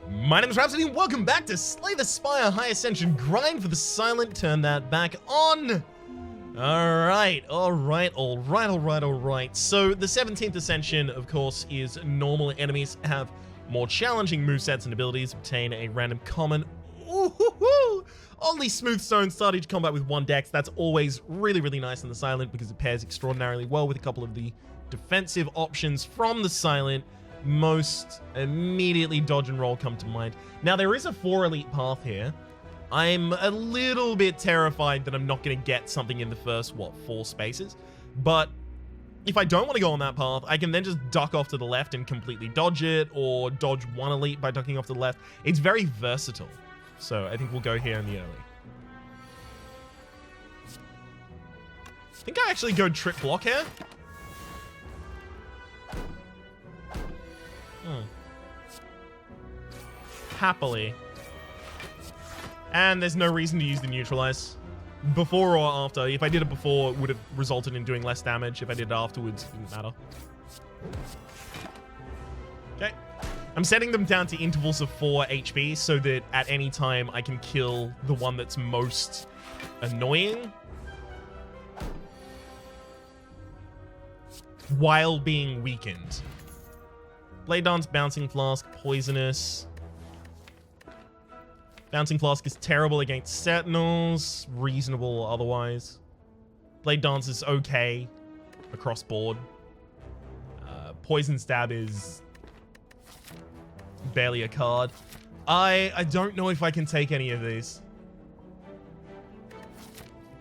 My name is Rhapsody and welcome back to Slay the Spire High Ascension Grind for the Silent. Turn that back on. Alright. So the 17th Ascension, of course, is normal enemies have more challenging movesets and abilities, obtain a random common. Only smooth stone start each combat with one dex. That's always really, really nice in the Silent because it pairs extraordinarily well with a couple of the defensive options from the Silent. Most immediately dodge and roll come to mind. Now, there is a 4 elite path here. I'm a little bit terrified that I'm not going to get something in the first, 4 spaces. But if I don't want to go on that path, I can then just duck off to the left and completely dodge it, or dodge 1 elite by ducking off to the left. It's very versatile. So I think we'll go here in the early. I think I actually go trick block here. Happily. And there's no reason to use the neutralize. Before or after. If I did it before, it would have resulted in doing less damage. If I did it afterwards, it didn't matter. Okay. I'm setting them down to intervals of 4 HP so that at any time I can kill the one that's most annoying while being weakened. Blade Dance, Bouncing Flask, Poisonous. Bouncing Flask is terrible against Sentinels, reasonable otherwise. Blade Dance is okay across board. Poison Stab is barely a card. I don't know if I can take any of these.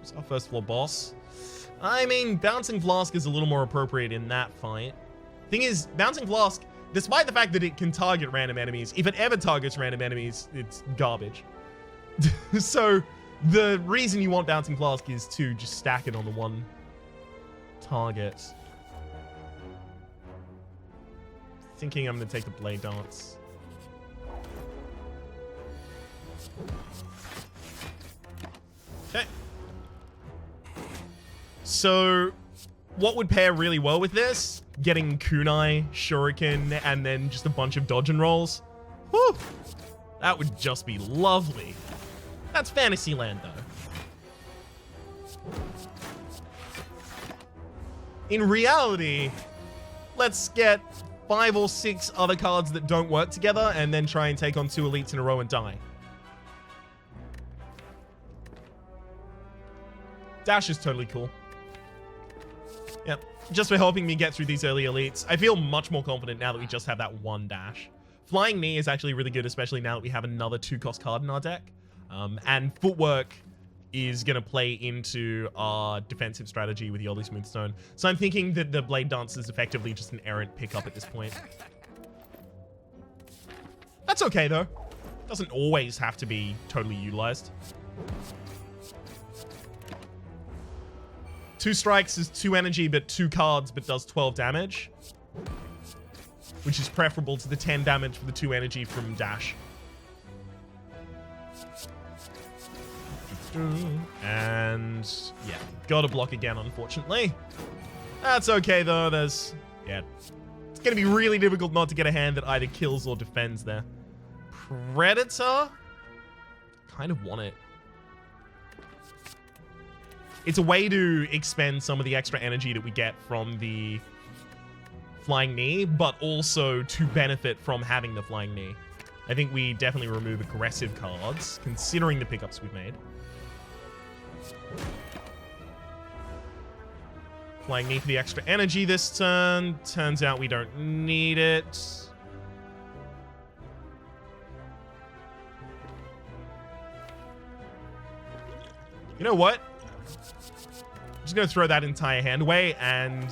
It's our first floor boss. I mean, Bouncing Flask is a little more appropriate in that fight. Thing is, Bouncing Flask, despite the fact that it can target random enemies, if it ever targets random enemies, it's garbage. So the reason you want Bouncing Flask is to just stack it on the one target. Thinking I'm going to take the Blade Dance. Okay. So what would pair really well with this? Getting Kunai, Shuriken, and then just a bunch of dodge and rolls. Whew! That would just be lovely. That's Fantasyland, though. In reality, let's get 5 or 6 other cards that don't work together and then try and take on 2 elites in a row and die. Dash is totally cool. Yep. Just for helping me get through these early elites. I feel much more confident now that we just have that 1 dash. Flying Knee is actually really good, especially now that we have another 2-cost card in our deck. And Footwork is going to play into our defensive strategy with the Early Smooth Stone. So I'm thinking that the Blade Dance is effectively just an errant pickup at this point. That's okay, though. Doesn't always have to be totally utilized. 2 strikes is 2 energy, but 2 cards, but does 12 damage. Which is preferable to the 10 damage for the 2 energy from Dash. And yeah, gotta block again, unfortunately. That's okay, though. It's gonna be really difficult not to get a hand that either kills or defends there. Predator? Kind of want it. It's a way to expend some of the extra energy that we get from the Flying Knee, but also to benefit from having the Flying Knee. I think we definitely remove aggressive cards, considering the pickups we've made. Flying Knee for the extra energy this turn. Turns out we don't need it. You know what? I'm just going to throw that entire hand away and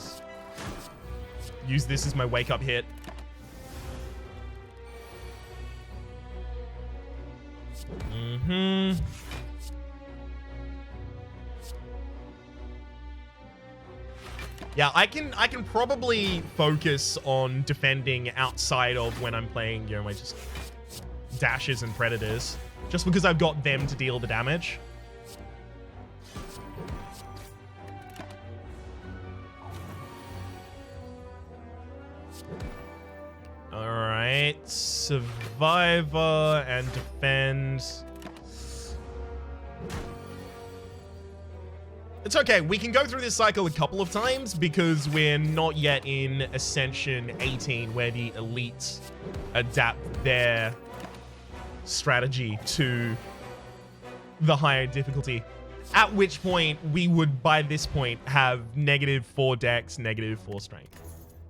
use this as my wake-up hit. Yeah, I can probably focus on defending outside of when I'm playing, my just dashes and predators, just because I've got them to deal the damage. Alright. Survivor and defend. It's okay. We can go through this cycle a couple of times because we're not yet in Ascension 18 where the elites adapt their strategy to the higher difficulty. At which point, we would, by this point, have -4 dex, -4 strength.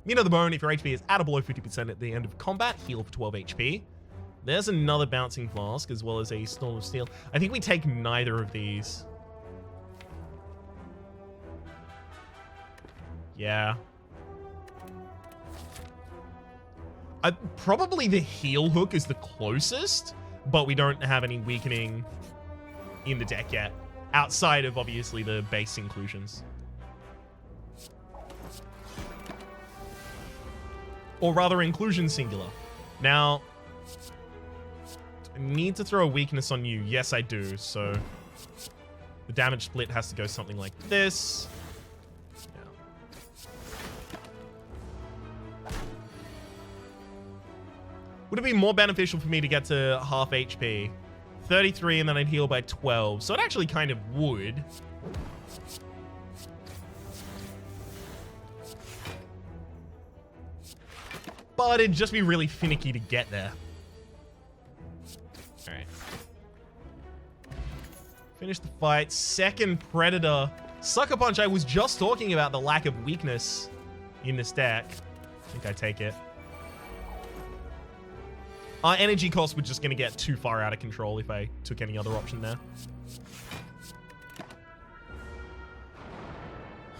Meat of the bone, if your HP is at or below 50% at the end of combat, heal for 12 HP. There's another bouncing flask, as well as a storm of steel. I think we take neither of these. Yeah. Probably the heal hook is the closest, but we don't have any weakening in the deck yet. Outside of, obviously, the base inclusions. Or rather, inclusion singular. Now, I need to throw a weakness on you. Yes, I do. So, the damage split has to go something like this. Yeah. Would it be more beneficial for me to get to half HP? 33 and then I'd heal by 12. So it actually kind of would. But it'd just be really finicky to get there. Alright. Finish the fight. Second Predator. Sucker Punch, I was just talking about the lack of weakness in this deck. I think I take it. Our energy costs were just going to get too far out of control if I took any other option there.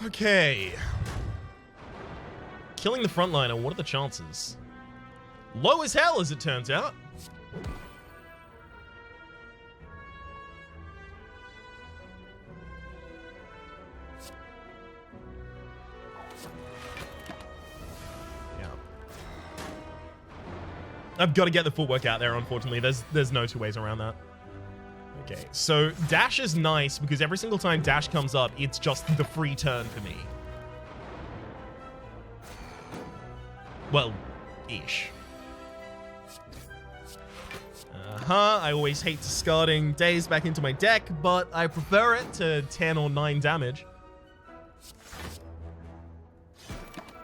Okay. Killing the frontliner, what are the chances? Low as hell, as it turns out. I've got to get the footwork out there, unfortunately. There's no two ways around that. Okay, so dash is nice because every single time dash comes up, it's just the free turn for me. Well, ish. I always hate discarding days back into my deck, but I prefer it to 10 or 9 damage.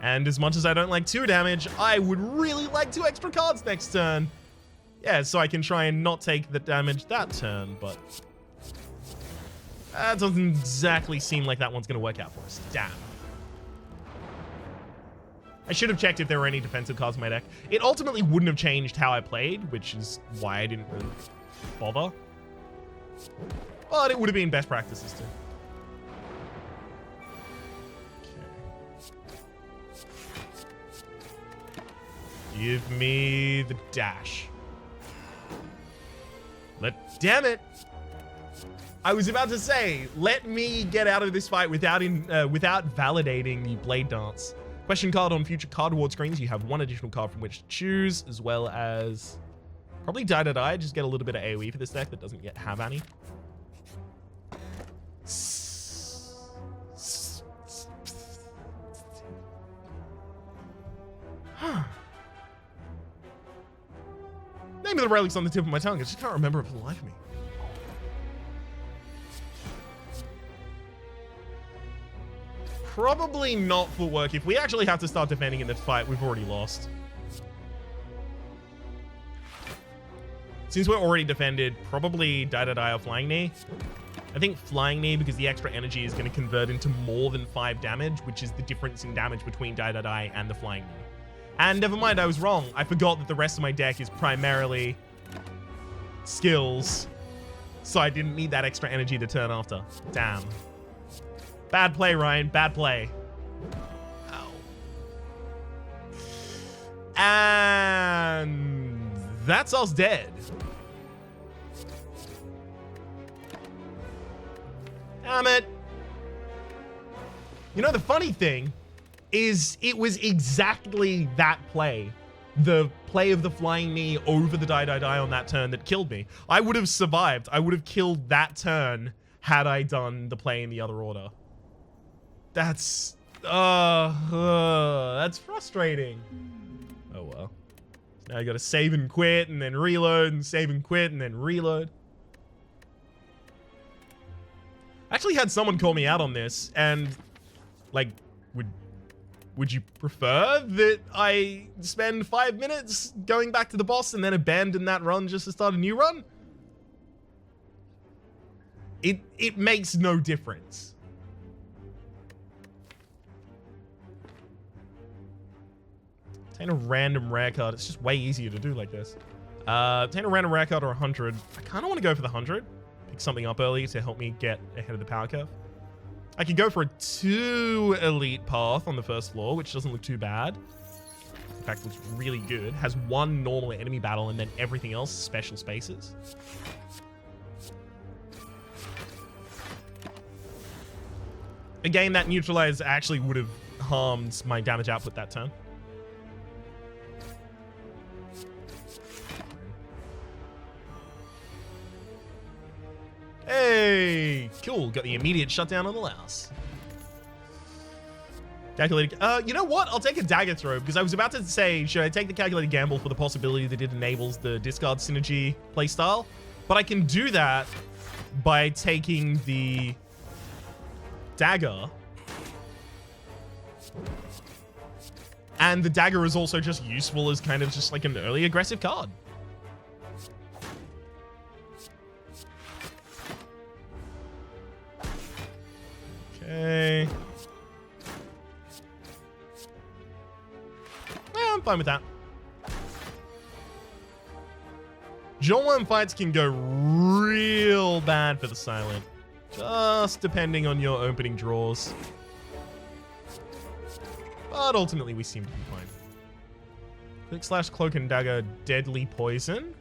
And as much as I don't like 2 damage, I would really like 2 extra cards next turn. Yeah, so I can try and not take the damage that turn, but that doesn't exactly seem like that one's going to work out for us. Damn. I should have checked if there were any defensive cards in my deck. It ultimately wouldn't have changed how I played, which is why I didn't really bother. But it would have been best practices too. Give me the dash. Damn it! I was about to say, let me get out of this fight without validating the Blade Dance. Question card on future card award screens. You have 1 additional card from which to choose, as well as probably die. Just get a little bit of AoE for this deck that doesn't yet have any. Name of the relic's on the tip of my tongue. I just can't remember it for the life of me. Probably not footwork. If we actually have to start defending in this fight, we've already lost. Since we're already defended, probably die or flying knee. I think flying knee because the extra energy is going to convert into more than 5 damage, which is the difference in damage between die and the flying knee. And never mind, I was wrong. I forgot that the rest of my deck is primarily skills. So I didn't need that extra energy to turn after. Damn. Bad play, Ryan. Bad play. Ow. And that's us dead. Damn it. You know, the funny thing is it was exactly that play. The play of the flying knee over the die on that turn that killed me. I would have survived. I would have killed that turn had I done the play in the other order. That's frustrating. Oh well. So now you gotta save and quit, and then reload, and save and quit, and then reload. I actually had someone call me out on this, and like, would you prefer that I spend 5 minutes going back to the boss and then abandon that run just to start a new run? It makes no difference. Obtain a random rare card. It's just way easier to do like this. Obtain a random rare card or 100. I kind of want to go for the 100. Pick something up early to help me get ahead of the power curve. I could go for a 2 elite path on the first floor, which doesn't look too bad. In fact, looks really good. Has 1 normal enemy battle and then everything else special spaces. Again, that neutralize actually would have harmed my damage output that turn. Hey, cool. Got the immediate shutdown on the louse. Calculated. You know what? I'll take a dagger throw because I was about to say, should I take the calculated gamble for the possibility that it enables the discard synergy playstyle? But I can do that by taking the dagger. And the dagger is also just useful as kind of just like an early aggressive card. Okay. Yeah, I'm fine with that. Jawworm fights can go real bad for the Silent. Just depending on your opening draws. But ultimately, we seem to be fine. Click slash cloak and dagger, deadly poison.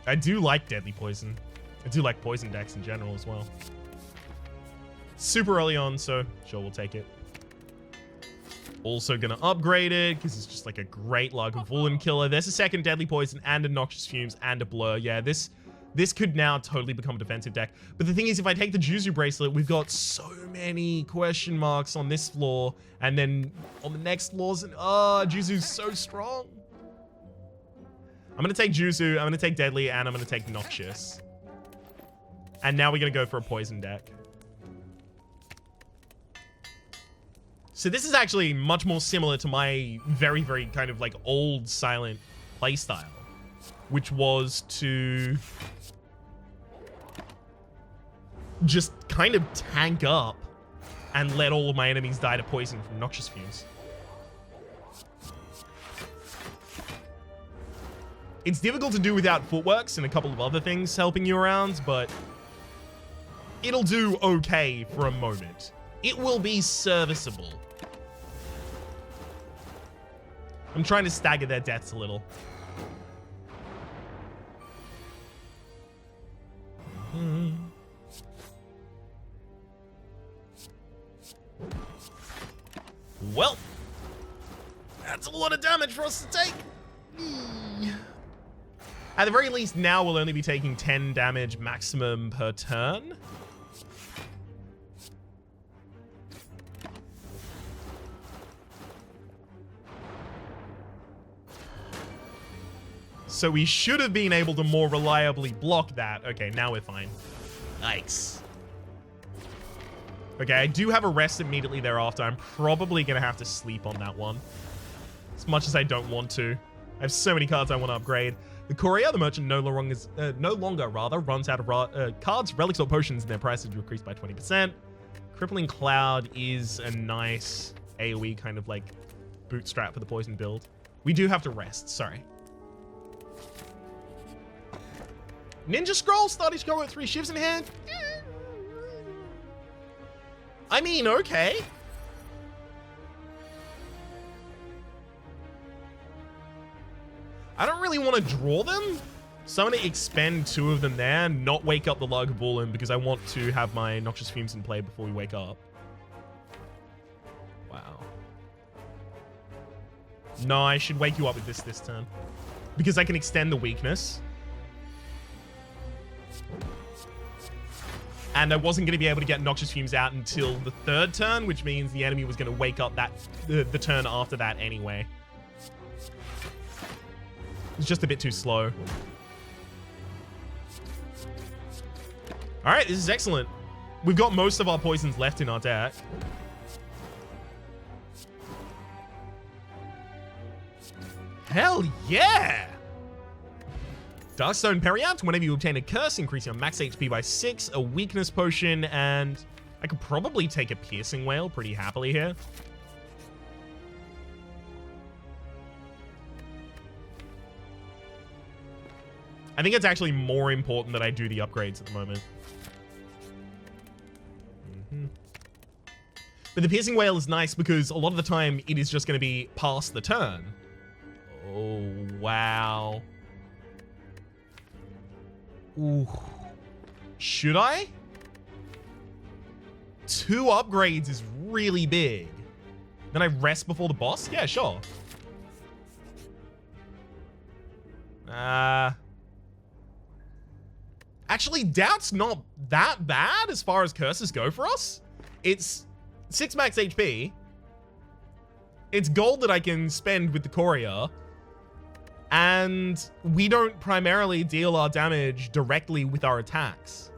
I do like deadly poison. I do like poison decks in general as well. Super early on, so sure, we'll take it. Also gonna upgrade it because it's just like a great Lagavulin killer. There's a second deadly poison and a noxious fumes and a blur. Yeah, this could now totally become a defensive deck. But the thing is, if I take the Juzu bracelet, we've got so many question marks on this floor, and then on the next floors, and Juzu's so strong. I'm gonna take Juzu, I'm gonna take Deadly, and I'm gonna take Noxious. And now we're gonna go for a poison deck. So this is actually much more similar to my very, very kind of like old Silent playstyle, which was to just kind of tank up and let all of my enemies die to poison from Noxious Fumes. It's difficult to do without footworks and a couple of other things helping you around, but it'll do okay for a moment. It will be serviceable. I'm trying to stagger their deaths a little. Well, that's a lot of damage for us to take. At the very least, now we'll only be taking 10 damage maximum per turn. So we should have been able to more reliably block that. Okay, now we're fine. Nice. Okay, I do have a rest immediately thereafter. I'm probably going to have to sleep on that one. As much as I don't want to. I have so many cards I want to upgrade. The Courier, the merchant, no longer runs out of cards, relics, or potions, and their prices decreased by 20%. Crippling Cloud is a nice AoE kind of like bootstrap for the poison build. We do have to rest, sorry. Ninja Scroll, starting to go with 3 shivs in hand. I mean, okay. I don't really want to draw them, so I'm going to expend 2 of them there, not wake up the Lagavulin because I want to have my Noxious Fumes in play before we wake up. Wow. No, I should wake you up with this turn because I can extend the weakness. And I wasn't going to be able to get Noxious Fumes out until the third turn, which means the enemy was going to wake up the turn after that anyway. It's just a bit too slow. All right, this is excellent. We've got most of our poisons left in our deck. Hell yeah! Darkstone Periapt. Whenever you obtain a curse, increase your max HP by 6, a weakness potion, and I could probably take a Piercing Wail pretty happily here. I think it's actually more important that I do the upgrades at the moment. But the Piercing Wail is nice because a lot of the time it is just going to be past the turn. Oh, wow. Ooh. Should I? 2 upgrades is really big. Then I rest before the boss? Yeah, sure. Actually, Doubt's not that bad as far as curses go for us. It's 6 max HP. It's gold that I can spend with the courier. And we don't primarily deal our damage directly with our attacks.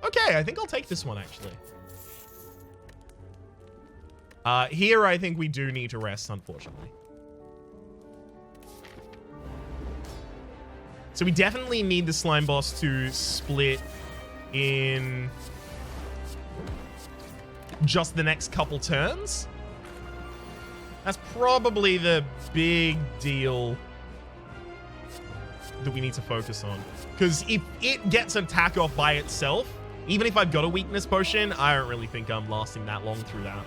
Okay, I think I'll take this one, actually. Here, I think we do need to rest, unfortunately. So we definitely need the slime boss to split in just the next couple turns. That's probably the big deal that we need to focus on. Because if it gets an attack off by itself, even if I've got a weakness potion, I don't really think I'm lasting that long through that.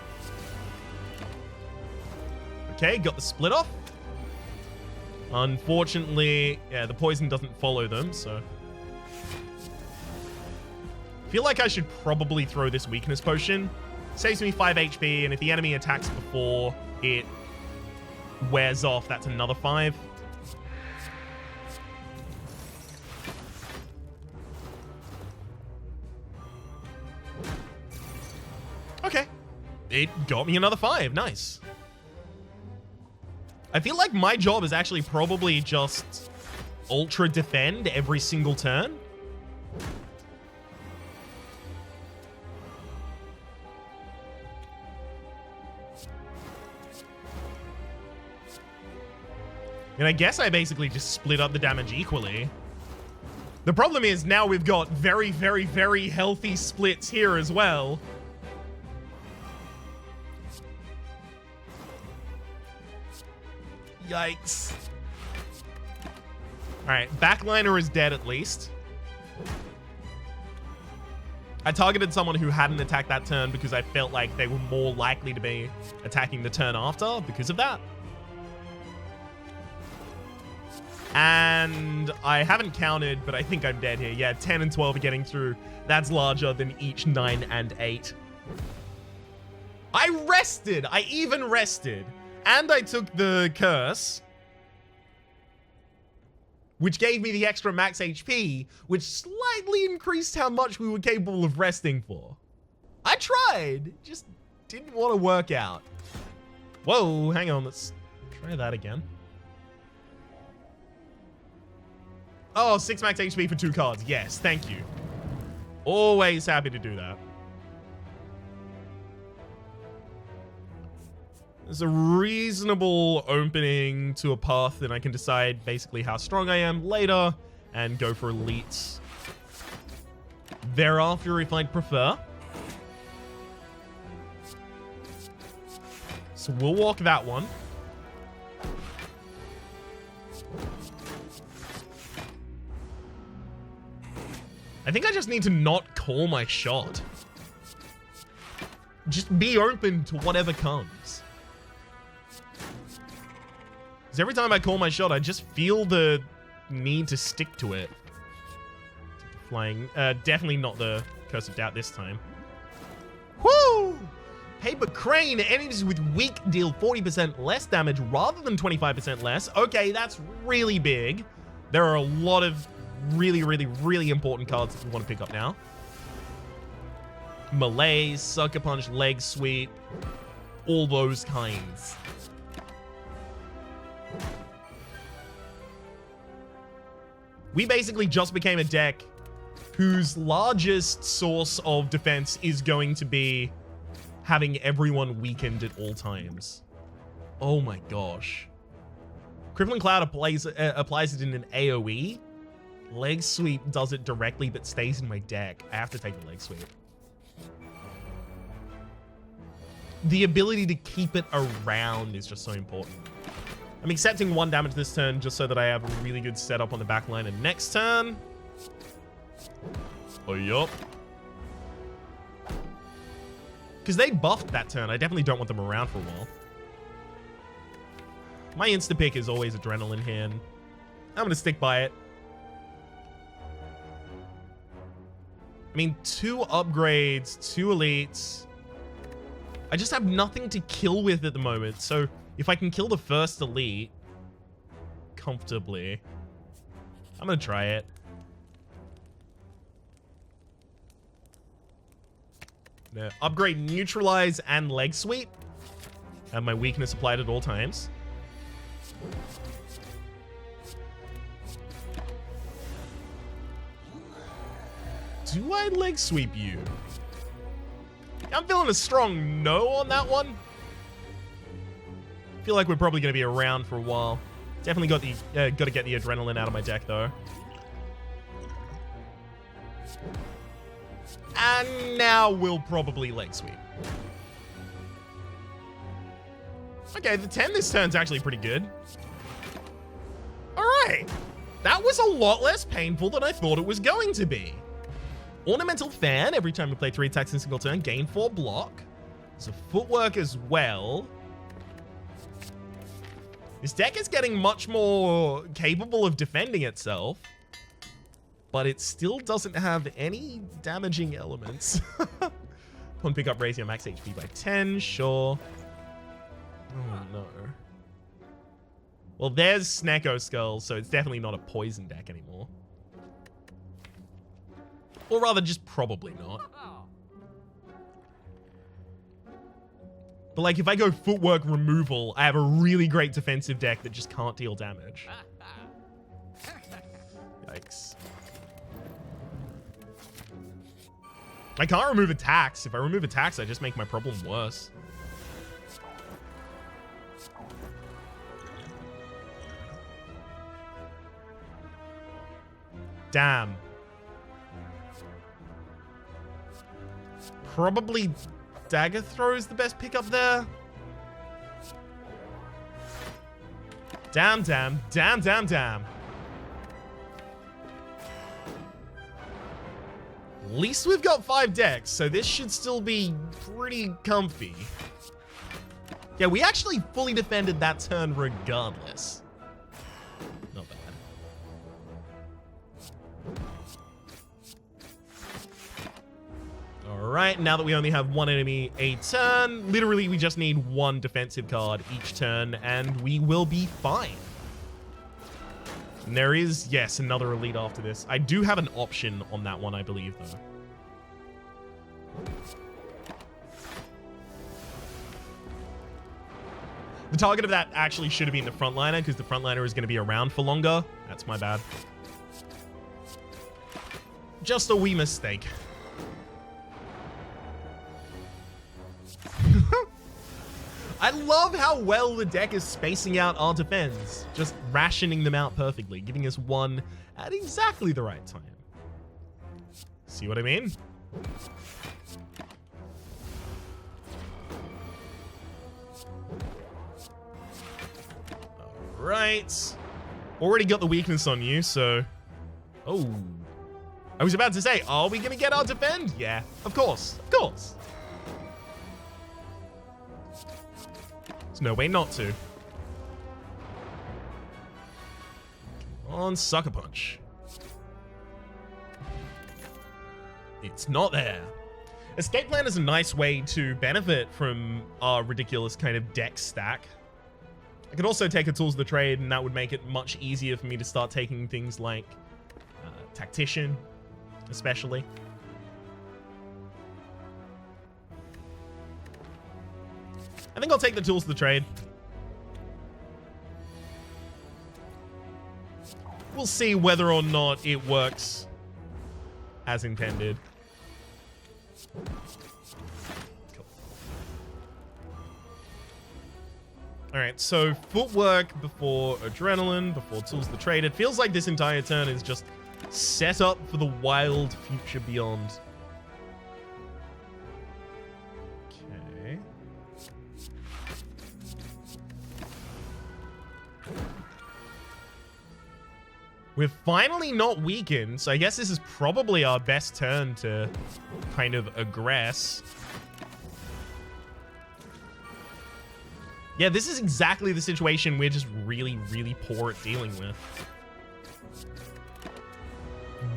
Okay, got the split off. Unfortunately, yeah, the poison doesn't follow them, so... I feel like I should probably throw this weakness potion. Saves me 5 HP, and if the enemy attacks before it wears off, that's another 5. Okay. It got me another 5. Nice. I feel like my job is actually probably just ultra defend every single turn. And I guess I basically just split up the damage equally. The problem is now we've got very, very, very healthy splits here as well. Yikes. Alright, backliner is dead at least. I targeted someone who hadn't attacked that turn because I felt like they were more likely to be attacking the turn after because of that. And I haven't counted, but I think I'm dead here. Yeah, 10 and 12 are getting through. That's larger than each 9 and 8. I rested! I even rested. And I took the curse, which gave me the extra max HP, which slightly increased how much we were capable of resting for. I tried. It just didn't want to work out. Whoa, hang on. Let's try that again. Oh, 6 max HP for 2 cards. Yes, thank you. Always happy to do that. There's a reasonable opening to a path, and I can decide basically how strong I am later and go for elites thereafter if I'd prefer. So we'll walk that one. I think I just need to not call my shot. Just be open to whatever comes. Because every time I call my shot, I just feel the need to stick to it. Flying. Definitely not the Curse of Doubt this time. Woo! Paper Crane. Enemies with weak deal 40% less damage rather than 25% less. Okay, that's really big. There are a lot of really, really, really important cards that we want to pick up now. melee, sucker punch, leg sweep, all those kinds. We basically just became a deck whose largest source of defense is going to be having everyone weakened at all times. Oh my gosh. Crippling Cloud applies it in an AoE. Leg sweep does it directly but stays in my deck. I have to take the leg sweep. The ability to keep it around is just so important. I'm accepting 1 damage this turn just so that I have a really good setup on the back line. And next turn... Oh, yup. Because they buffed that turn. I definitely don't want them around for a while. My insta-pick is always Adrenaline here, and I'm going to stick by it. I mean, 2 upgrades, 2 elites. I just have nothing to kill with at the moment, so if I can kill the first elite comfortably, I'm going to try it. No. Upgrade Neutralize and Leg Sweep. Have my weakness applied at all times. Do I Leg Sweep you? I'm feeling a strong no on that one. Feel like we're probably going to be around for a while. Definitely got to get the Adrenaline out of my deck though. And now we'll probably Leg Sweep. Okay, the 10 this turn's actually pretty good. Alright. That was a lot less painful than I thought it was going to be. Ornamental Fan, every time we play 3 attacks in a single turn, gain 4 block. There's a footwork as well. This deck is getting much more capable of defending itself, but it still doesn't have any damaging elements. Upon pick up, raise your max HP by 10, sure. Oh no. Well, there's Snecko Skull, so it's definitely not a poison deck anymore. Or rather, just probably not. But like, if I go footwork removal, I have a really great defensive deck that just can't deal damage. Yikes. I can't remove attacks. If I remove attacks, I just make my problem worse. Damn. Probably Dagger Throw is the best pickup there. Damn, damn, damn, damn, damn. At least we've got 5 decks, so this should still be pretty comfy. Yeah, we actually fully defended that turn regardless. Not bad. Alright, now that we only have 1 enemy a turn, literally we just need 1 defensive card each turn, and we will be fine. And there is, yes, another elite after this. I do have an option on that one, I believe, though. The target of that actually should have been the frontliner, because the frontliner is going to be around for longer. That's my bad. Just a wee mistake. I love how well the deck is spacing out our defense, just rationing them out perfectly, giving us 1 at exactly the right time. See what I mean? Alright. Already got the weakness on you, so... Oh. I was about to say, are we going to get our defend? Yeah, of course. Of course. There's no way not to. Come on, Sucker Punch. It's not there. Escape Plan is a nice way to benefit from our ridiculous kind of deck stack. I could also take a Tools of the Trade, and that would make it much easier for me to start taking things like Tactician, especially. think I'll take the tools to the trade. We'll see whether or not it works as intended. Cool. All right, so footwork before adrenaline, before tools to the trade. It feels like this entire turn is just set up for the wild future beyond. Okay. We're finally not weakened, so I guess this is probably our best turn to kind of aggress. Yeah, this is exactly the situation we're just really, really poor at dealing with.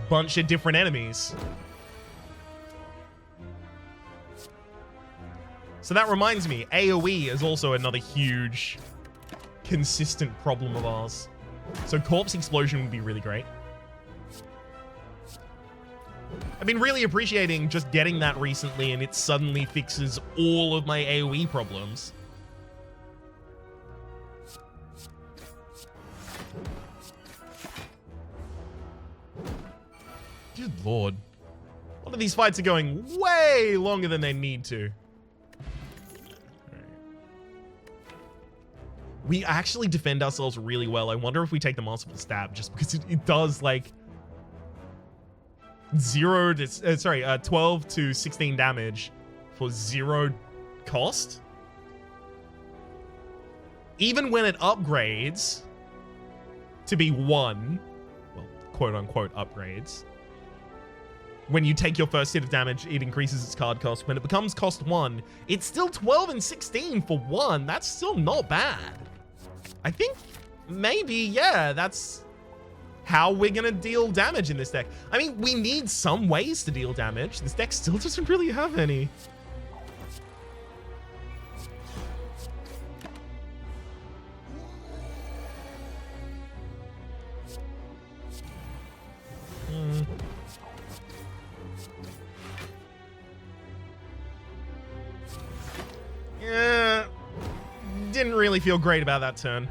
Bunch of different enemies. So that reminds me, AoE is also another huge, consistent problem of ours. So Corpse Explosion would be really great. I've been really appreciating just getting that recently, and it suddenly fixes all of my AoE problems. Good lord. A lot of these fights are going way longer than they need to. We actually defend ourselves really well. I wonder if we take the Masterful Stab, just because it does like 12 to 16 damage for 0 cost. Even when it upgrades to be 1, well, quote unquote upgrades. When you take your first hit of damage, it increases its card cost. When it becomes cost 1, it's still 12 and 16 for 1. That's still not bad. I think maybe, yeah, that's how we're going to deal damage in this deck. I mean, we need some ways to deal damage. This deck still doesn't really have any. Yeah, didn't really feel great about that turn.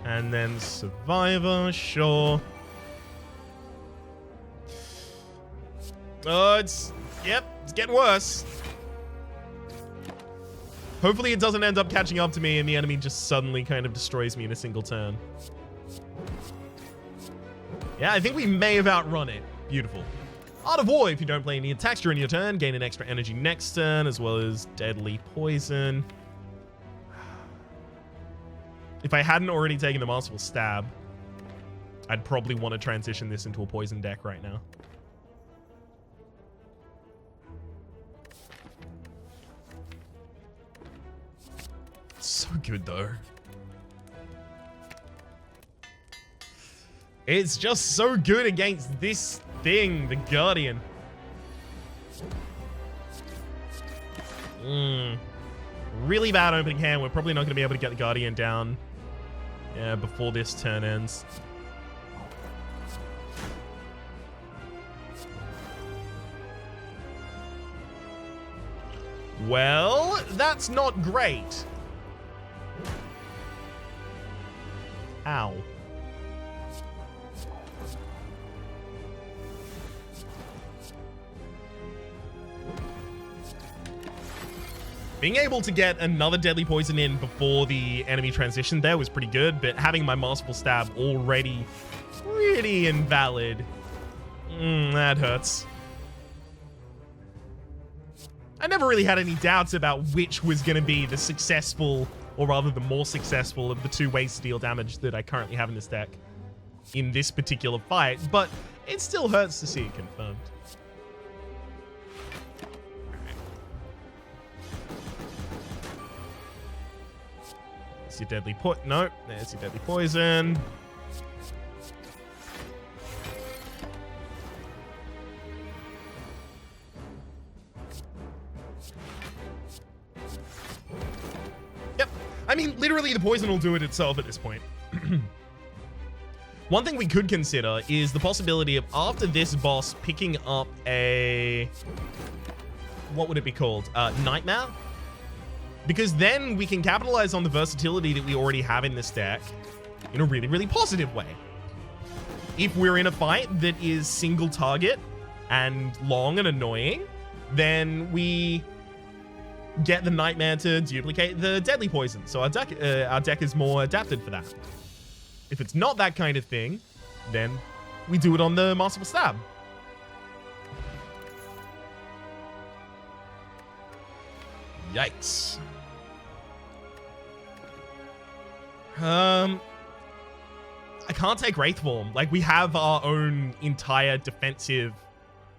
And then Survivor, sure. Oh, it's getting worse. Hopefully it doesn't end up catching up to me and the enemy just suddenly kind of destroys me in a single turn. Yeah, I think we may have outrun it. Beautiful. Art of War, if you don't play any attacks during your turn, gain an extra energy next turn, as well as Deadly Poison. If I hadn't already taken the Masterful Stab, I'd probably want to transition this into a poison deck right now. It's so good, though. It's just so good against this thing, the Guardian. Really bad opening hand. We're probably not going to be able to get the Guardian down before this turn ends. Well, that's not great. Ow. Being able to get another Deadly Poison in before the enemy transition there was pretty good, but having my Masterful Stab already pretty invalid, that hurts. I never really had any doubts about which was going to be the successful, or rather the more successful of the two ways to deal damage that I currently have in this deck in this particular fight, but it still hurts to see it confirmed. Your deadly no, there's your Deadly Poison. Yep. I mean, literally the poison will do it itself at this point. One thing we could consider is the possibility of, after this boss, picking up a... what would it be called? Nightmare? Because then we can capitalize on the versatility that we already have in this deck in a really, really positive way. If we're in a fight that is single target and long and annoying, then we get the Nightmare to duplicate the deadly poison. So our deck is more adapted for that. If it's not that kind of thing, then we do it on the Masterful Stab. Yikes. I can't take Wraith Form. Like, we have our own entire defensive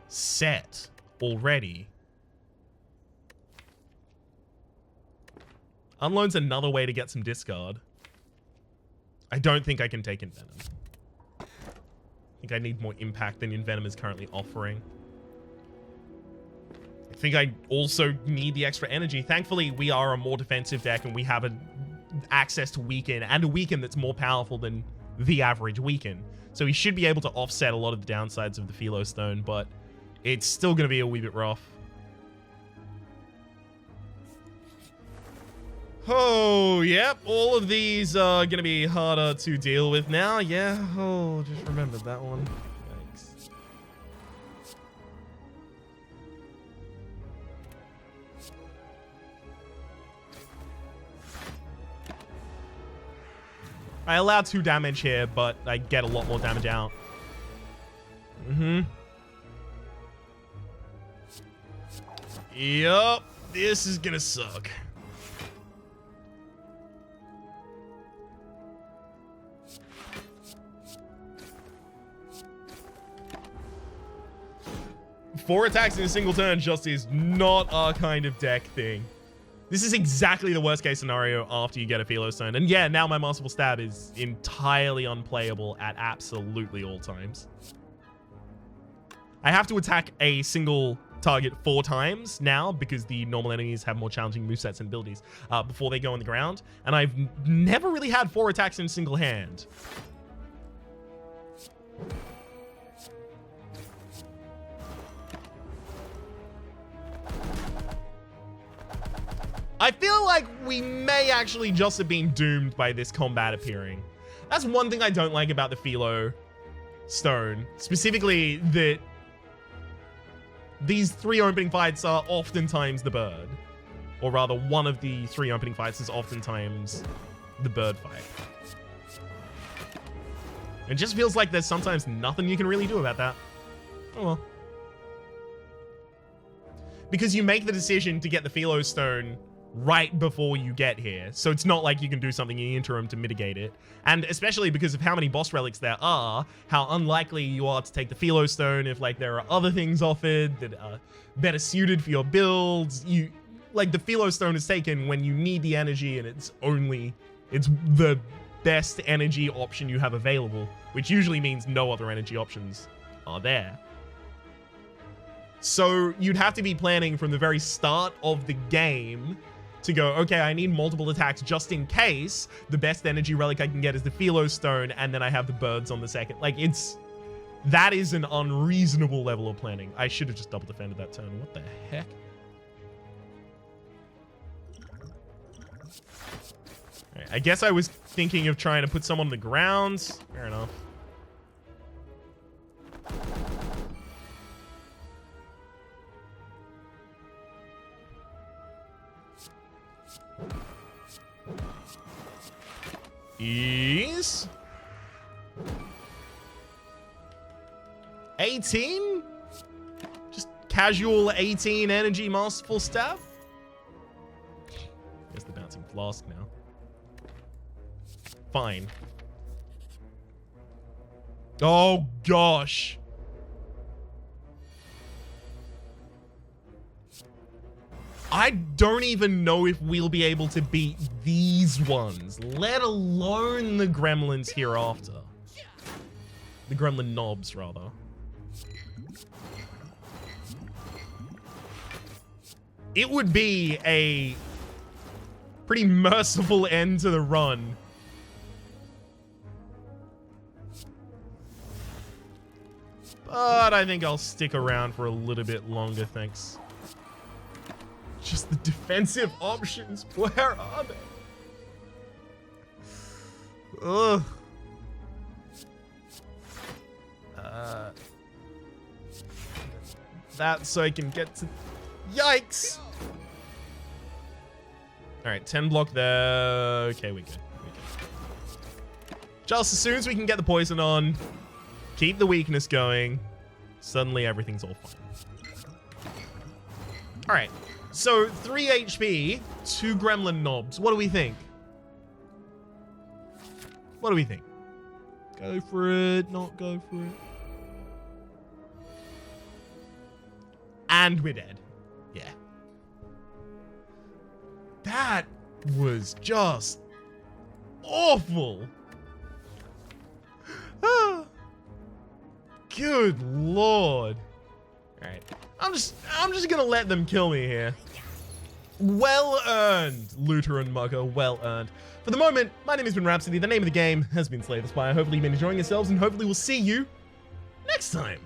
set already. Unload's another way to get some discard. I don't think I can take Envenom. I think I need more impact than Envenom is currently offering. I think I also need the extra energy. Thankfully, we are a more defensive deck and we have access to Weaken, and a Weaken that's more powerful than the average Weaken. So we should be able to offset a lot of the downsides of the Philo Stone, but it's still going to be a wee bit rough. Oh, yep. All of these are going to be harder to deal with now. Yeah. Oh, just remembered that one. Thanks. I allow 2 damage here, but I get a lot more damage out. Yup. This is going to suck. Four attacks in a single turn just is not our kind of deck thing. This is exactly the worst case scenario after you get a Philo Stone. And yeah, now my Masterful Stab is entirely unplayable at absolutely all times. I have to attack a single target 4 times now because the normal enemies have more challenging movesets and abilities before they go on the ground. And I've never really had 4 attacks in a single hand. I feel like we may actually just have been doomed by this combat appearing. That's one thing I don't like about the Philo Stone. Specifically, that these 3 opening fights are oftentimes the bird. Or rather, one of the 3 opening fights is oftentimes the bird fight. It just feels like there's sometimes nothing you can really do about that. Oh well. Because you make the decision to get the Philo Stone right before you get here. So it's not like you can do something in the interim to mitigate it. And especially because of how many boss relics there are, how unlikely you are to take the Philo Stone if like there are other things offered that are better suited for your builds. Like the Philo Stone is taken when you need the energy and it's the best energy option you have available, which usually means no other energy options are there. So you'd have to be planning from the very start of the game to go, okay, I need multiple attacks just in case the best energy relic I can get is the Philo Stone, and then I have the birds on the second. Like, that is an unreasonable level of planning. I should have just double defended that turn. What the heck? Right, I guess I was thinking of trying to put someone on the ground. Fair enough. Is 18? Just casual 18 energy Masterful Stab? There's the bouncing flask now. Fine. Oh gosh. I don't even know if we'll be able to beat these ones, let alone the gremlins hereafter. The gremlin knobs, rather. It would be a pretty merciful end to the run But I think I'll stick around for a little bit longer, thanks. Just the defensive options. Where are they? Ugh. That so I can get to... Yikes! Alright, 10 block there. Okay, we good. Just as soon as we can get the poison on, keep the weakness going, suddenly everything's all fine. Alright, so 3 HP, 2 gremlin knobs. What do we think? What do we think? Go for it, not go for it. And we're dead. Yeah. That was just awful. Good lord. Alright. I'm just gonna let them kill me here. Well earned, looter and mugger. Well earned. For the moment, my name has been Rhapsody. The name of the game has been Slay the Spire. Hopefully you've been enjoying yourselves, and hopefully we'll see you next time.